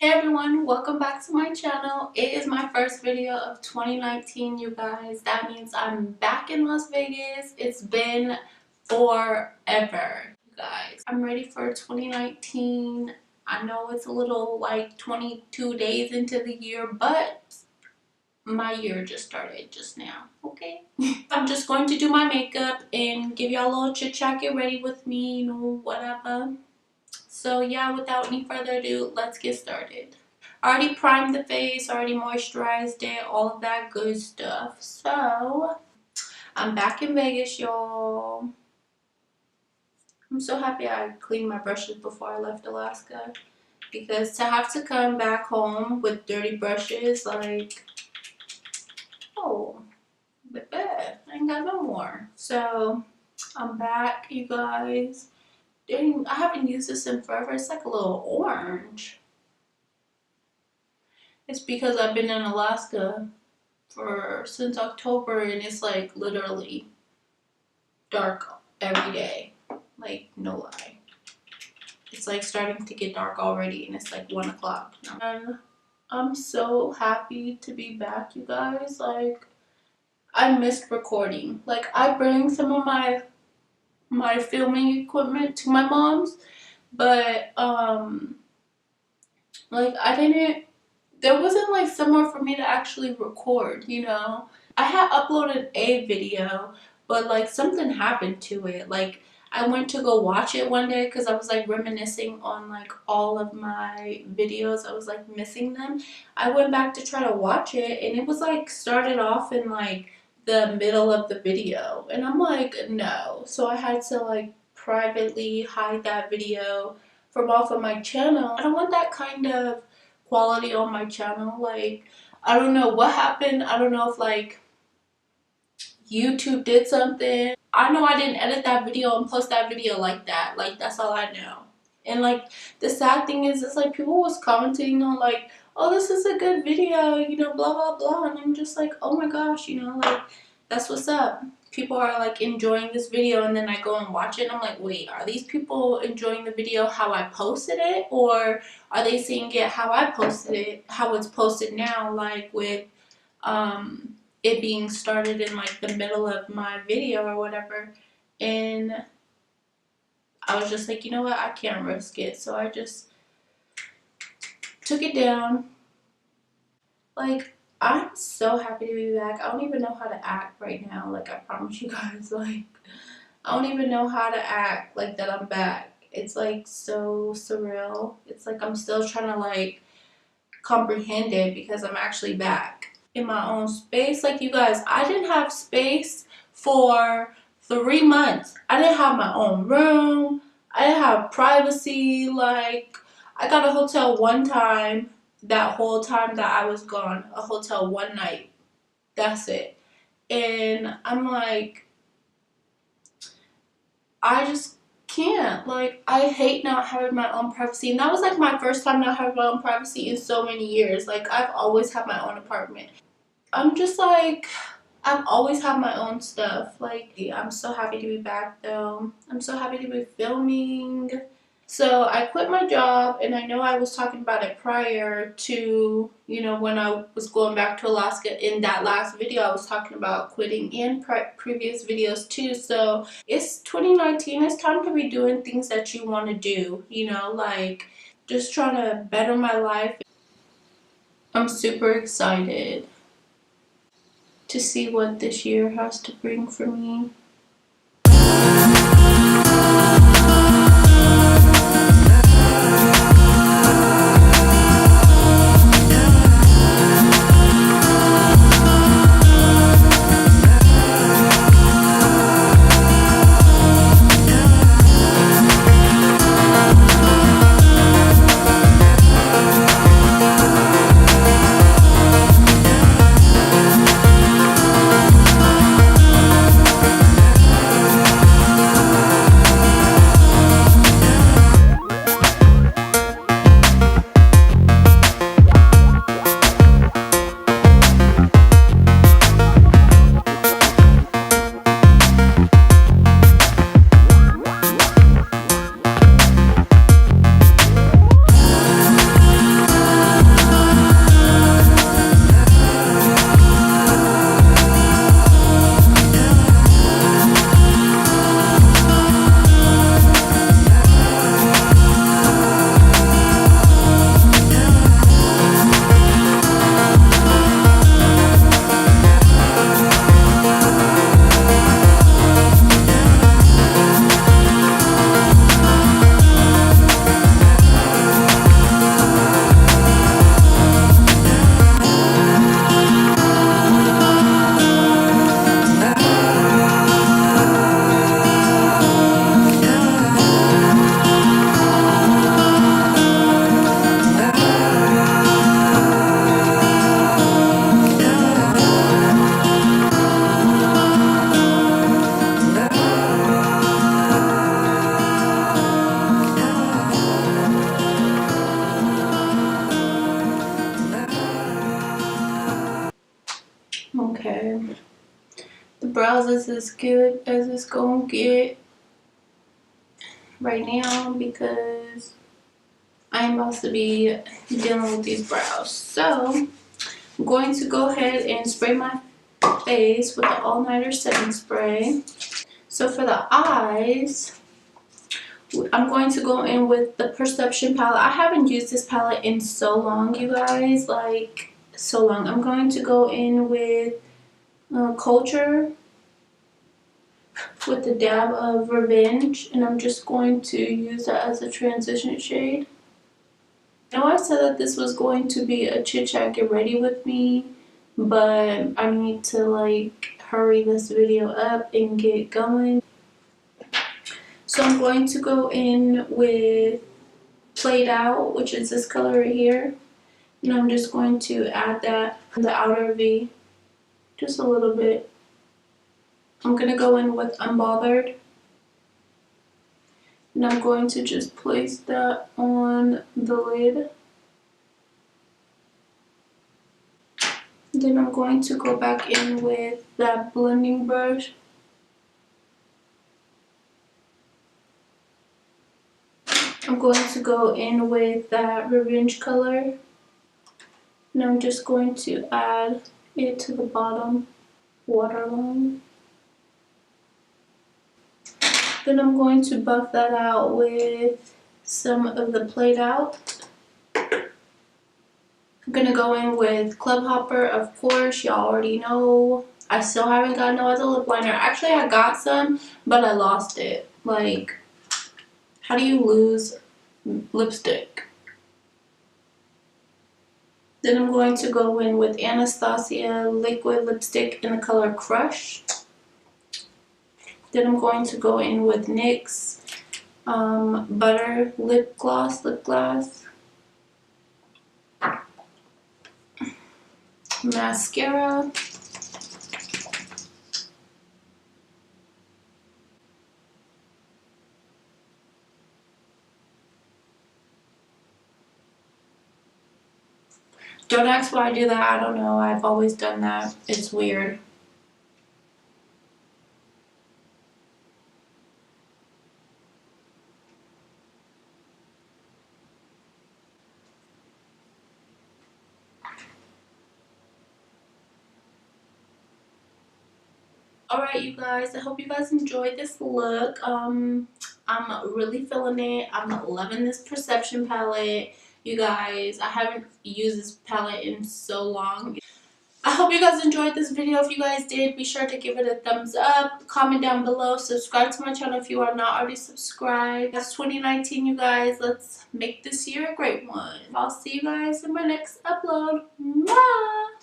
Hey everyone, welcome back to my channel. It is my first video of 2019, you guys. That means I'm back in Las Vegas. It's been forever, you guys. I'm ready for 2019. I know it's a little like 22 days into the year, but my year just started just now, okay? I'm just going to do my makeup and give y'all a little chit chat, get ready with me, you know, whatever. So yeah, without any further ado, let's get started. I already primed the face, already moisturized it, all of that good stuff. So I'm back in Vegas, y'all. I'm so happy I cleaned my brushes before I left Alaska, because to have to come back home with dirty brushes, like, oh, but I ain't got no more. So I'm back, you guys. Dang, I haven't used this in forever. It's like a little orange. It's because I've been in Alaska since October, and it's like literally dark every day. Like, no lie. It's like starting to get dark already, and it's like 1 o'clock now. And I'm so happy to be back, you guys. Like, I missed recording. Like, I bring some of my filming equipment to my mom's, but like, there wasn't like somewhere for me to actually record, you know. I had uploaded a video, but like something happened to it. Like, I went to go watch it one day because I was like reminiscing on like all of my videos. I was like missing them. I went back to try to watch it, and it was like started off in like the middle of the video, and I'm like, no. So I had to like privately hide that video from off of my channel. I don't want that kind of quality on my channel. Like, I don't know what happened. I don't know if like YouTube did something. I know I didn't edit that video and post that video like that. Like, that's all I know. And like, the sad thing is, it's like people was commenting on like, oh, this is a good video, you know, blah blah blah, and I'm just like, oh my gosh, you know, like, that's what's up. People are like enjoying this video, and then I go and watch it and I'm like, wait, are these people enjoying the video how I posted it, or are they seeing it how I posted it, how it's posted now, like with it being started in like the middle of my video or whatever. And I was just like, you know what, I can't risk it, so I just took it down. Like, I'm so happy to be back. I don't even know how to act right now. Like, I promise you guys, like, I don't even know how to act like that I'm back. It's like so surreal. It's like I'm still trying to like comprehend it, because I'm actually back in my own space. Like, you guys, I didn't have space for 3 months. I didn't have my own room. I didn't have privacy. Like, I got a hotel one time that whole time that I was gone. A hotel one night. That's it. And I'm like, I just can't. Like, I hate not having my own privacy. And that was like my first time not having my own privacy in so many years. Like, I've always had my own apartment. I'm just like, I've always had my own stuff. Like, yeah, I'm so happy to be back though. I'm so happy to be filming. So I quit my job, and I know I was talking about it prior to, you know, when I was going back to Alaska. In that last video, I was talking about quitting, in previous videos too. So it's 2019. It's time to be doing things that you want to do, you know, like just trying to better my life. I'm super excited to see what this year has to bring for me. brows is as good as it's gonna get right now because I'm about to be dealing with these brows. So I'm going to go ahead and spray my face with the All Nighter setting spray. So for the eyes, I'm going to go in with the Perception palette. I haven't used this palette in so long, you guys, like so long. I'm going to go in with Culture with the dab of Revenge, and I'm just going to use that as a transition shade. I know I said that this was going to be a chit chat get ready with me, but I need to like hurry this video up and get going. So I'm going to go in with Played Out, which is this color right here, and I'm just going to add that in the outer V, just a little bit. I'm going to go in with Unbothered, and I'm going to just place that on the lid. Then I'm going to go back in with that blending brush. I'm going to go in with that Revenge color, and I'm just going to add it to the bottom waterline. Then I'm going to buff that out with some of the Played Out. I'm going to go in with Club Hopper, of course, y'all already know. I still haven't got no other lip liner. Actually, I got some, but I lost it. Like, how do you lose lipstick? Then I'm going to go in with Anastasia liquid lipstick in the color Crush. Then I'm going to go in with NYX Butter lip gloss. Mascara. Don't ask why I do that. I don't know. I've always done that. It's weird. Alright, you guys. I hope you guys enjoyed this look. I'm really feeling it. I'm loving this Perception palette. You guys, I haven't used this palette in so long. I hope you guys enjoyed this video. If you guys did, be sure to give it a thumbs up, comment down below, subscribe to my channel if you are not already subscribed. That's 2019, you guys. Let's make this year a great one. I'll see you guys in my next upload. Bye!